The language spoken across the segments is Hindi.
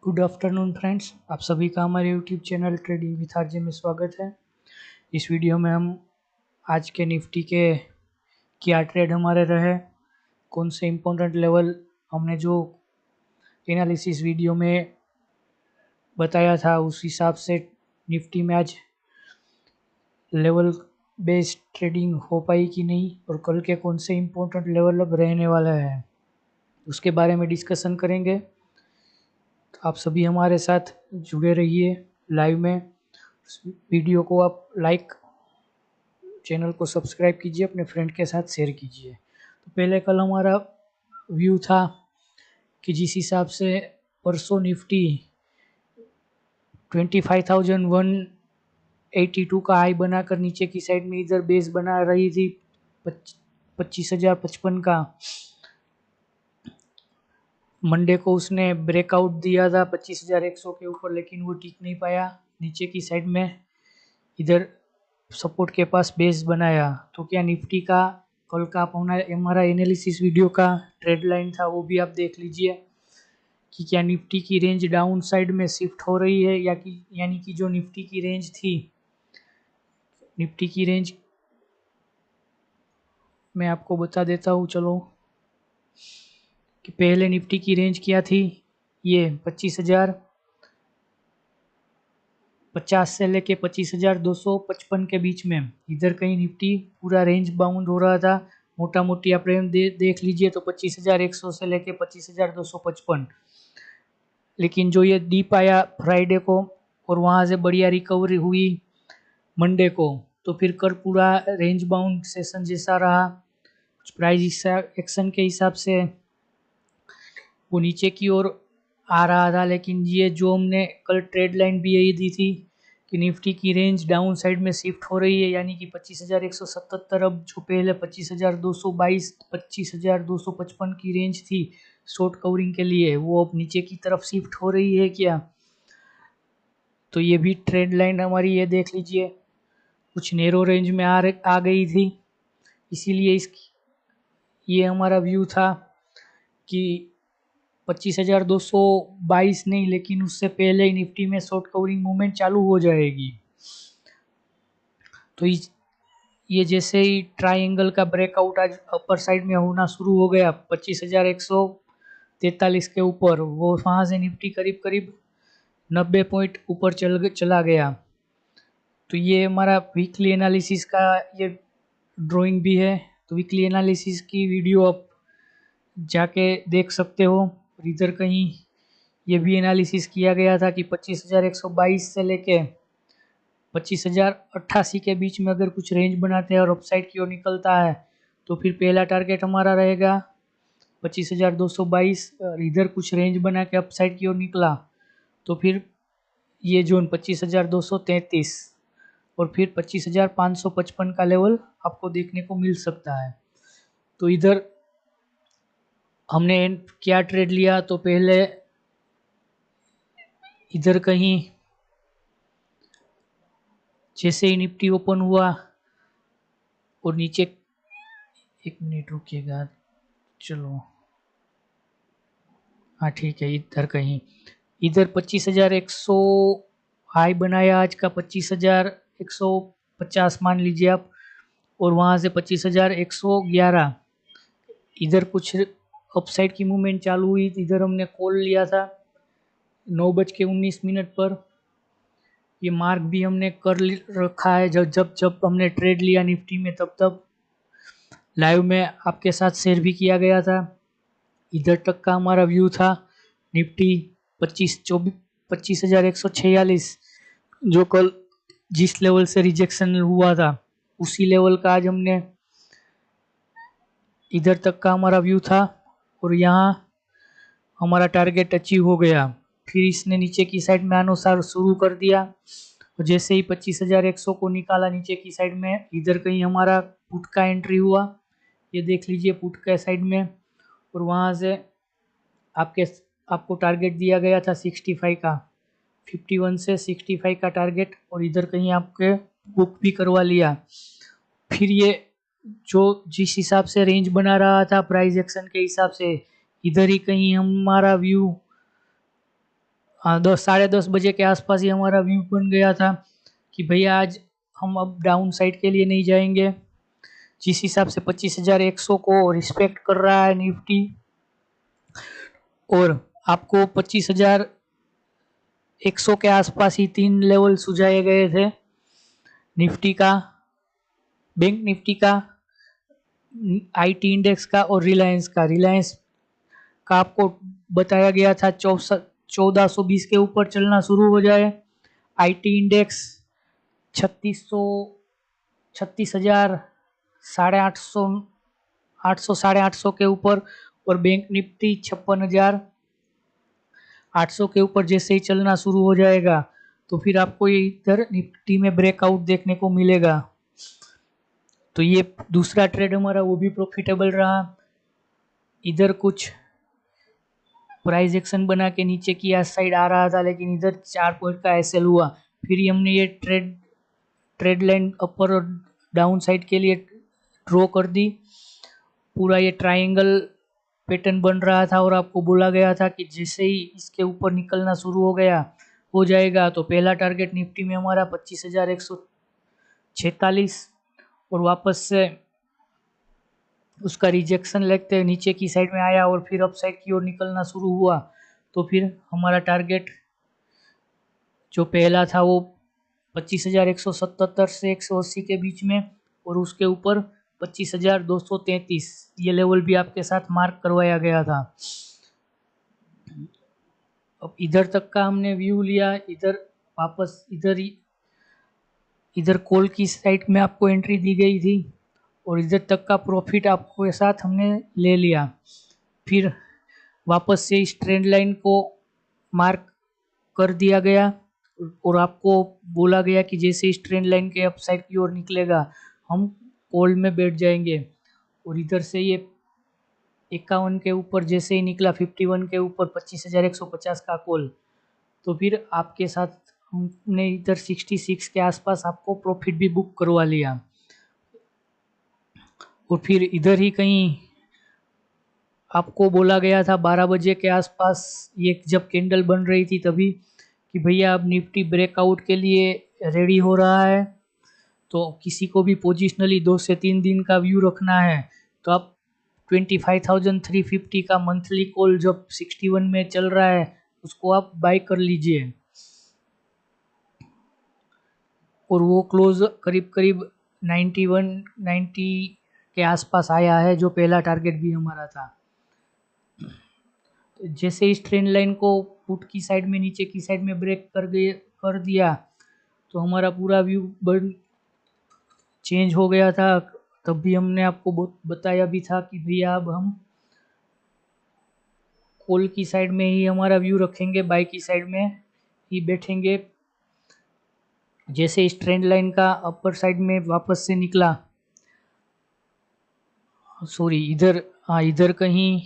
गुड आफ्टरनून फ्रेंड्स, आप सभी का हमारे YouTube channel trading with RJ में स्वागत है। इस वीडियो में हम आज के निफ्टी के क्या ट्रेड हमारे रहे, कौन से इम्पोर्टेंट लेवल हमने जो एनालिसिस वीडियो में बताया था उस हिसाब से निफ्टी में आज लेवल बेस्ड ट्रेडिंग हो पाई कि नहीं, और कल के कौन से इम्पोर्टेंट लेवल अब रहने वाला है उसके बारे में डिस्कशन करेंगे। तो आप सभी हमारे साथ जुड़े रहिए लाइव में। वीडियो को आप लाइक, चैनल को सब्सक्राइब कीजिए, अपने फ्रेंड के साथ शेयर कीजिए। तो पहले कल हमारा व्यू था कि जिस हिसाब से परसों निफ्टी 25,182 का हाई बनाकर नीचे की साइड में इधर बेस बना रही थी 25,055 का। मंडे को उसने ब्रेकआउट दिया था 25,100 के ऊपर, लेकिन वो टिक नहीं पाया। नीचे की साइड में इधर सपोर्ट के पास बेस बनाया। तो क्या निफ्टी का कल का हमारा एनालिसिस वीडियो का ट्रेड लाइन था, वो भी आप देख लीजिए कि क्या निफ्टी की रेंज डाउन साइड में शिफ्ट हो रही है यानी कि जो निफ्टी की रेंज थी, निफ्टी की रेंज मैं आपको बता देता हूँ। चलो कि पहले निफ्टी की रेंज क्या थी, ये 25,050 से लेके 25,255 के बीच में इधर कहीं निफ्टी पूरा रेंज बाउंड हो रहा था। मोटा मोटी आप रेंज देख लीजिए तो 25,100 से लेके 25,255। लेकिन जो ये डीप आया फ्राइडे को और वहाँ से बढ़िया रिकवरी हुई मंडे को, तो फिर कर पूरा रेंज बाउंड सेशन जैसा रहा। प्राइस एक्शन के हिसाब से वो नीचे की ओर आ रहा था, लेकिन ये जो हमने कल ट्रेड लाइन भी यही दी थी कि निफ्टी की रेंज डाउन साइड में शिफ्ट हो रही है, यानी कि 25,177 अब जो पहले 25,222 25,255 की रेंज थी शॉर्ट कवरिंग के लिए, वो अब नीचे की तरफ शिफ्ट हो रही है क्या। तो ये भी ट्रेड लाइन हमारी ये देख लीजिए कुछ नैरो रेंज में आ गई थी। इसीलिए ये हमारा व्यू था कि 25,222 नहीं, लेकिन उससे पहले ही निफ्टी में शॉर्ट कवरिंग मूवमेंट चालू हो जाएगी। तो ये जैसे ही ट्राइंगल का ब्रेकआउट आज अपर साइड में होना शुरू हो गया 25,143 के ऊपर, वो वहाँ से निफ्टी करीब करीब 90 पॉइंट ऊपर चला गया। तो ये हमारा वीकली एनालिसिस का ये ड्राइंग भी है। तो वीकली एनालिसिस की वीडियो आप जाके देख सकते हो। इधर कहीं ये भी एनालिसिस किया गया था कि 25,122 से लेके 25,088 के बीच में अगर कुछ रेंज बनाते हैं और अपसाइड की ओर निकलता है तो फिर पहला टारगेट हमारा रहेगा 25,222। और इधर कुछ रेंज बना के अपसाइड की ओर निकला तो फिर ये जोन 25,233 और फिर 25,555 का लेवल आपको देखने को मिल सकता है। तो इधर हमने क्या ट्रेड लिया, तो पहले इधर कहीं जैसे ही निफ्टी ओपन हुआ और नीचे, एक मिनट रुकिएगा, चलो हाँ ठीक है, इधर कहीं इधर 25,100 हाई बनाया आज का 25,150 मान लीजिए आप, और वहाँ से 25,111 इधर कुछ अपसाइड की मूवमेंट चालू हुई। इधर हमने कॉल लिया था 9:19 पर। ये मार्क भी हमने कर रखा है, जब जब जब हमने ट्रेड लिया निफ्टी में तब लाइव में आपके साथ शेयर भी किया गया था। इधर तक का हमारा व्यू था निफ्टी 25,146 जो कल जिस लेवल से रिजेक्शन हुआ था उसी लेवल का आज हमने, इधर तक का हमारा व्यू था और यहाँ हमारा टारगेट अचीव हो गया। फिर इसने नीचे की साइड में अनुसार शुरू कर दिया और जैसे ही 25,100 को निकाला नीचे की साइड में, इधर कहीं हमारा पुट का एंट्री हुआ, ये देख लीजिए पुट का साइड में, और वहाँ से आपको टारगेट दिया गया था 65 का, 51 से 65 का टारगेट, और इधर कहीं आपके बुक भी करवा लिया। फिर ये जो जिस हिसाब से रेंज बना रहा था प्राइस एक्शन के हिसाब से, इधर ही कहीं हमारा व्यू 10 साढ़े 10 बजे के आसपास ही हमारा व्यू बन गया था कि भैया आज हम अब डाउन साइड के लिए नहीं जाएंगे। जिस हिसाब से 25,100 को रिस्पेक्ट कर रहा है निफ्टी, और आपको 25,100 के आसपास ही 3 लेवल सुझाए गए थे निफ्टी का, बैंक निफ्टी का, आईटी इंडेक्स का और रिलायंस का। रिलायंस का आपको बताया गया था 1420 के ऊपर चलना शुरू हो जाए, आईटी इंडेक्स 3600, 36,000, 850, 800, 850 के ऊपर, और बैंक निफ्टी 56,800 के ऊपर जैसे ही चलना शुरू हो जाएगा तो फिर आपको ये इधर निफ्टी में ब्रेकआउट देखने को मिलेगा। तो ये दूसरा ट्रेड हमारा वो भी प्रॉफिटेबल रहा। इधर कुछ प्राइस एक्शन बना के नीचे की साइड आ रहा था, लेकिन इधर 4 पॉइंट का एसएल हुआ। फिर हमने ये ट्रेड लाइन अपर और डाउन साइड के लिए ड्रॉ कर दी। पूरा ये ट्रायंगल पैटर्न बन रहा था और आपको बोला गया था कि जैसे ही इसके ऊपर निकलना शुरू हो जाएगा तो पहला टारगेट निफ्टी में हमारा 25,146, और वापस से उसका रिजेक्शन लगते नीचे की साइड में आया और फिर अप साइड की ओर निकलना शुरू हुआ। तो फिर हमारा टारगेट जो पहला था वो 25,177 से 180 के बीच में, और उसके ऊपर 25,233, ये लेवल भी आपके साथ मार्क करवाया गया था। अब इधर तक का हमने व्यू लिया। इधर वापस इधर कॉल की साइड में आपको एंट्री दी गई थी और इधर तक का प्रॉफिट आपको के साथ हमने ले लिया। फिर वापस से इस ट्रेंड लाइन को मार्क कर दिया गया और आपको बोला गया कि जैसे इस ट्रेंड लाइन के अपसाइड की ओर निकलेगा हम कॉल में बैठ जाएंगे। और इधर से ये 51 के ऊपर जैसे ही निकला, 51 के ऊपर 25,150 का कॉल, तो फिर आपके साथ हमने इधर 66 के आसपास आपको प्रॉफिट भी बुक करवा लिया। और फिर इधर ही कहीं आपको बोला गया था 12 बजे के आसपास, ये जब कैंडल बन रही थी तभी, कि भैया अब निफ्टी ब्रेकआउट के लिए रेडी हो रहा है, तो किसी को भी पोजिशनली 2 से 3 दिन का व्यू रखना है तो आप 25,350 का मंथली कॉल जब 61 में चल रहा है उसको आप बाय कर लीजिए। और वो क्लोज करीब करीब 90 के आसपास आया है, जो पहला टारगेट भी हमारा था। जैसे इस ट्रेंड लाइन को पुट की साइड में नीचे की साइड में ब्रेक कर दिया तो हमारा पूरा व्यू चेंज हो गया था। तब भी हमने आपको बताया भी था कि भैया अब हम कॉल की साइड में ही हमारा व्यू रखेंगे, बाय की साइड में ही बैठेंगे। जैसे इस ट्रेंड लाइन का अपर साइड में वापस से निकला, सॉरी इधर कहीं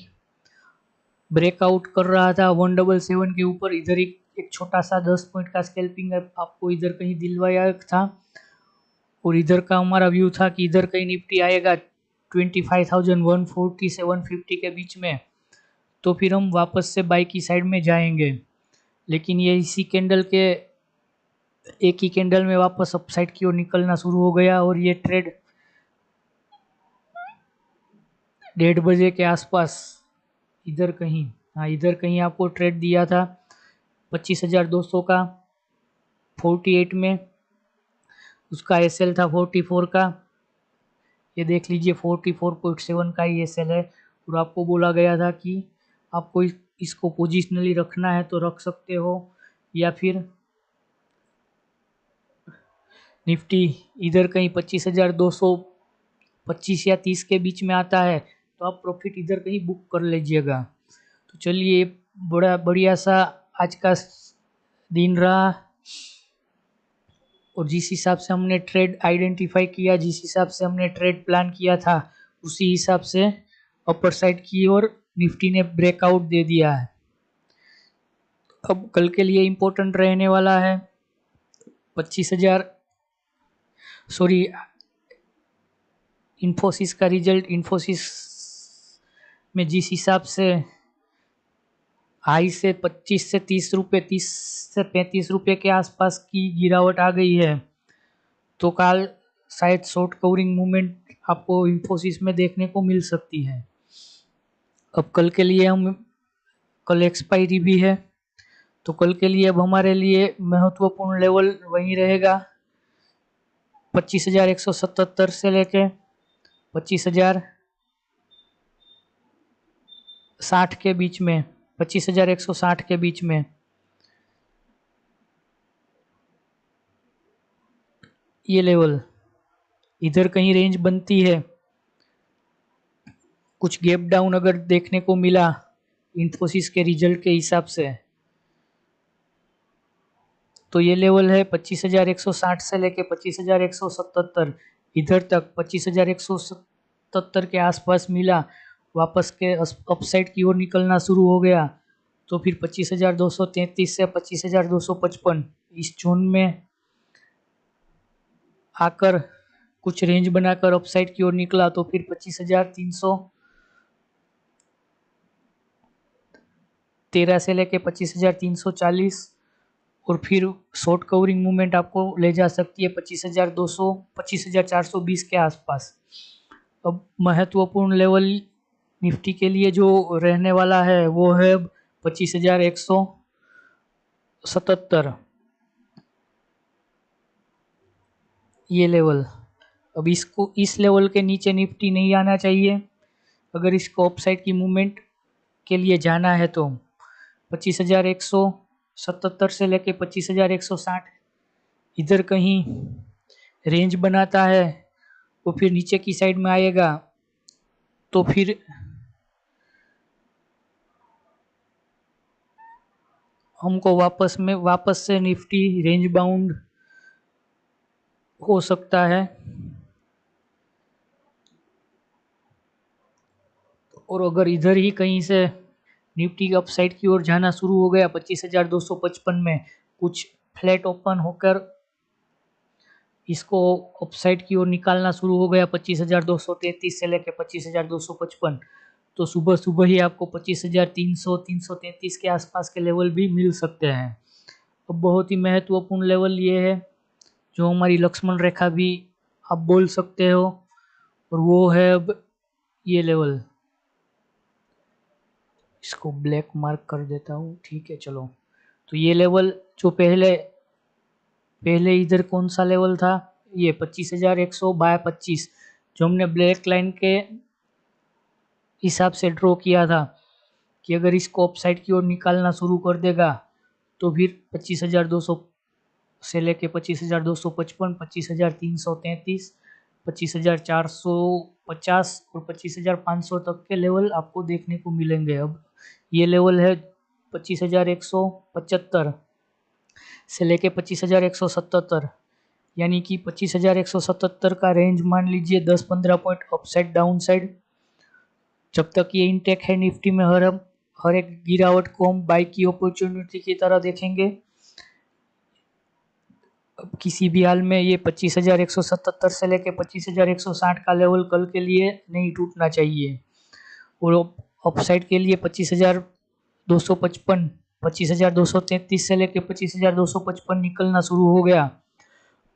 ब्रेकआउट कर रहा था 177 के ऊपर, इधर एक छोटा सा 10 पॉइंट का स्कैल्पिंग आपको इधर कहीं दिलवाया था। और इधर का हमारा व्यू था कि इधर कहीं निफ्टी आएगा 25,140 से 150 के बीच में, तो फिर हम वापस से बाई की साइड में जाएंगे। लेकिन ये इसी कैंडल के एक ही कैंडल में वापस अपसाइड की ओर निकलना शुरू हो गया और ये ट्रेड 1:30 बजे के आसपास इधर कहीं आपको ट्रेड दिया था 25,200 का 48 में, उसका एसएल था 44 का, ये देख लीजिए 44.7 का ही एसएल है। और आपको बोला गया था कि आपको इसको पोजिशनली रखना है तो रख सकते हो, या फिर निफ्टी इधर कहीं 25,225 या 30 के बीच में आता है तो आप प्रॉफिट इधर कहीं बुक कर लीजिएगा। तो चलिए, बड़ा बढ़िया सा आज का दिन रहा, और जिस हिसाब से हमने ट्रेड आइडेंटिफाई किया, जिस हिसाब से हमने ट्रेड प्लान किया था, उसी हिसाब से अपर साइड की ओर निफ्टी ने ब्रेकआउट दे दिया है। अब कल के लिए इम्पोर्टेंट रहने वाला है 25,000, सॉरी इन्फोसिस का रिजल्ट। इन्फोसिस में जिस हिसाब से हाई से 25 से 30 रुपये, 30 से 35 रुपये के आसपास की गिरावट आ गई है। तो कल शायद शॉर्ट कवरिंग मूवमेंट आपको इंफोसिस में देखने को मिल सकती है। अब कल के लिए कल एक्सपायरी भी है, तो कल के लिए अब हमारे लिए महत्वपूर्ण लेवल वही रहेगा 25,177 से लेके 25,060 के बीच में, 25,160 के बीच में ये लेवल। इधर कहीं रेंज बनती है, कुछ गैप डाउन अगर देखने को मिला इंफोसिस के रिजल्ट के हिसाब से, तो ये लेवल है 25,160 से लेके 25,177। इधर तक 25,177 के आसपास मिला, वापस के अपसाइड की ओर निकलना शुरू हो गया, तो फिर 25,233 से 25,255 इस जोन में आकर कुछ रेंज बनाकर अपसाइड की ओर निकला, तो फिर 25,313 से लेके 25,340 और फिर शॉर्ट कवरिंग मूवमेंट आपको ले जा सकती है 25,200 25,420 के आसपास। अब महत्वपूर्ण लेवल निफ्टी के लिए जो रहने वाला है वो है 25,177 ये लेवल। अब इसको इस लेवल के नीचे निफ्टी नहीं आना चाहिए। अगर इसको अपसाइड की मूवमेंट के लिए जाना है तो 25,177 से लेके 25,160 इधर कहीं रेंज बनाता है, वो फिर नीचे की साइड में आएगा, तो फिर हमको वापस से निफ्टी रेंज बाउंड हो सकता है। और अगर इधर ही कहीं से निफ्टी के अपसाइड की ओर जाना शुरू हो गया 25,255 में, कुछ फ्लैट ओपन होकर इसको अपसाइड की ओर निकालना शुरू हो गया 25,233 से लेकर 25,255, तो सुबह सुबह ही आपको 25,300 333 के आसपास के लेवल भी मिल सकते हैं। अब बहुत ही महत्वपूर्ण लेवल ये है जो हमारी लक्ष्मण रेखा भी आप बोल सकते हो, और वो है अब ये लेवल। इसको ब्लैक मार्क कर देता हूँ, ठीक है चलो। तो ये लेवल जो पहले इधर कौन सा लेवल था, ये 25,100/25 जो हमने ब्लैक लाइन के हिसाब से ड्रॉ किया था कि अगर इसको अपसाइड की ओर निकालना शुरू कर देगा तो फिर 25,200 से लेके 25,255, 25,333, 25,450 और 25,500 तक के लेवल आपको देखने को मिलेंगे। अब ये लेवल है 25,175 से लेके 25,177, यानी कि 25,177 का रेंज मान लीजिए 10-15 पॉइंट अपसाइड डाउन साइड। जब तक ये इंटेक है निफ्टी में हर एक गिरावट को हम बाई की अपॉर्चुनिटी की तरह देखेंगे। अब किसी भी हाल में ये 25,177 से लेके 25,160 का लेवल कल के लिए नहीं टूटना चाहिए। और अपसाइड के लिए 25,255, 25,233 से लेके 25,255 निकलना शुरू हो गया,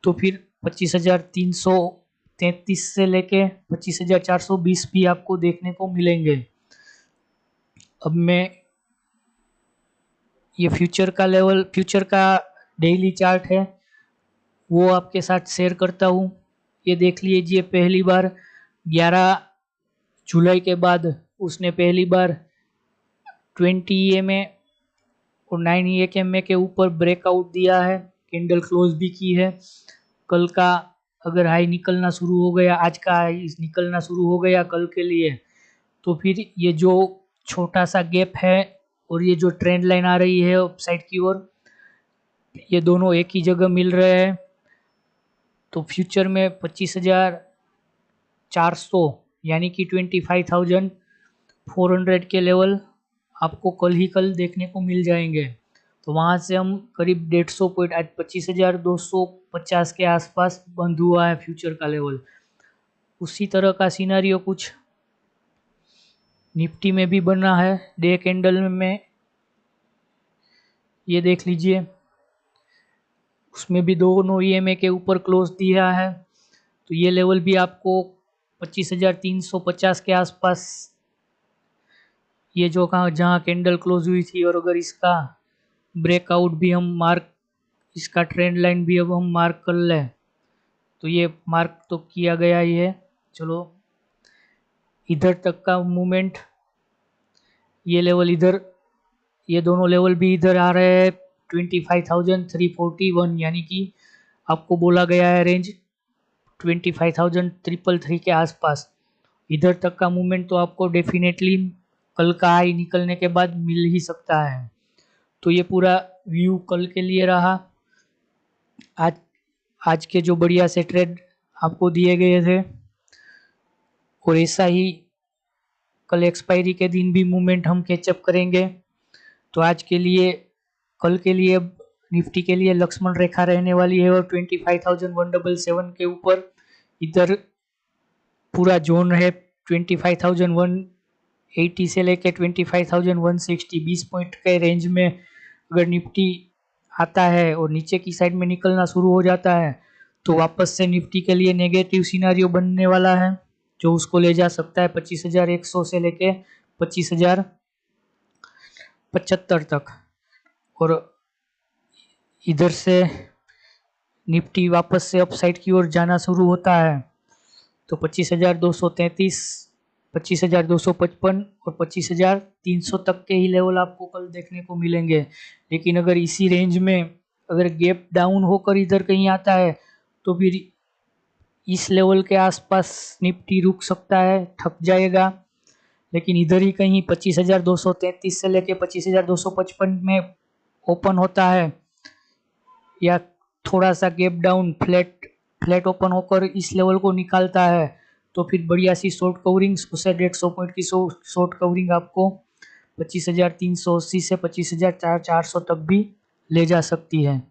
तो फिर 25,333 से लेके 25,420 भी आपको देखने को मिलेंगे। अब मैं ये फ्यूचर का डेली चार्ट है वो आपके साथ शेयर करता हूँ। ये देख लीजिए, पहली बार 11 जुलाई के बाद उसने पहली बार 20 EMA और 9 EMA के ऊपर ब्रेकआउट दिया है, कैंडल क्लोज भी की है। कल का अगर हाई निकलना शुरू हो गया, आज का हाई निकलना शुरू हो गया कल के लिए, तो फिर ये जो छोटा सा गैप है और ये जो ट्रेंड लाइन आ रही है अपसाइड की ओर, ये दोनों एक ही जगह मिल रहे हैं। तो फ्यूचर में 25,400 यानी कि 25,400 के लेवल आपको कल देखने को मिल जाएंगे। तो वहाँ से हम करीब 150 पॉइंट, आज 25,250 के आसपास बंद हुआ है फ्यूचर का लेवल। उसी तरह का सिनारियो कुछ निफ्टी में भी बना है डे कैंडल में। ये देख लीजिए, उसमें भी दोनों ईएमए के ऊपर क्लोज दिया है। तो ये लेवल भी आपको 25,350 के आसपास, ये जो कहाँ जहाँ कैंडल क्लोज हुई थी, और अगर इसका ब्रेकआउट भी हम मार्क, इसका ट्रेंड लाइन भी अब हम मार्क कर लें, तो ये मार्क तो किया गया ही है। चलो, इधर तक का मूवमेंट, ये लेवल इधर, ये दोनों लेवल भी इधर आ रहे हैं 25,341, यानी कि आपको बोला गया है रेंज 25,333 के आसपास। इधर तक का मूवमेंट तो आपको डेफिनेटली कल का हाई निकलने के बाद मिल ही सकता है। तो ये पूरा व्यू कल के लिए रहा। आज आज के जो बढ़िया से ट्रेड आपको दिए गए थे, और ऐसा ही कल एक्सपायरी के दिन भी मूवमेंट हम कैचअप करेंगे। तो आज के लिए, कल के लिए निफ्टी के लिए लक्ष्मण रेखा रहने वाली है, और 25,177 के ऊपर इधर पूरा जोन है 25,180 से लेके 25,160, 20 पॉइंट के रेंज में अगर निफ्टी आता है और नीचे की साइड में निकलना शुरू हो जाता है, तो वापस से निफ्टी के लिए नेगेटिव सिनारियो बनने वाला है, जो उसको ले जा सकता है 25,100 से लेके 25,075 तक। और इधर से निफ्टी वापस से अपसाइड की ओर जाना शुरू होता है, तो 25,233, 25,255 और 25,300 तक के ही लेवल आपको कल देखने को मिलेंगे। लेकिन अगर इसी रेंज में अगर गैप डाउन होकर इधर कहीं आता है, तो फिर इस लेवल के आसपास निफ्टी रुक सकता है, ठक जाएगा। लेकिन इधर ही कहीं 25,233 से लेके 25,255 में ओपन होता है, या थोड़ा सा गैप डाउन फ्लैट ओपन होकर इस लेवल को निकालता है, तो फिर बढ़िया सी शॉर्ट कवरिंग, उसे 150 पॉइंट की शॉर्ट कवरिंग आपको 25,380 से 25,400 तक भी ले जा सकती है।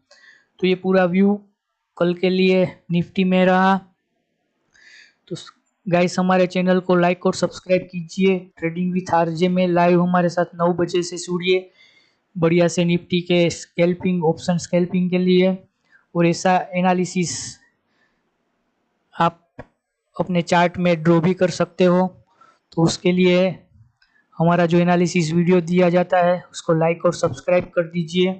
तो ये पूरा व्यू कल के लिए निफ्टी में रहा। तो गाइस, हमारे चैनल को लाइक और सब्सक्राइब कीजिए। ट्रेडिंग विथ आरजे में लाइव हमारे साथ 9 बजे से जुड़िए बढ़िया से निफ्टी के स्कैल्पिंग, ऑप्शन स्कैल्पिंग के लिए। और ऐसा एनालिसिस आप अपने चार्ट में ड्रॉ भी कर सकते हो। तो उसके लिए हमारा जो एनालिसिस वीडियो दिया जाता है, उसको लाइक और सब्सक्राइब कर दीजिए।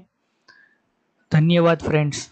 धन्यवाद फ्रेंड्स।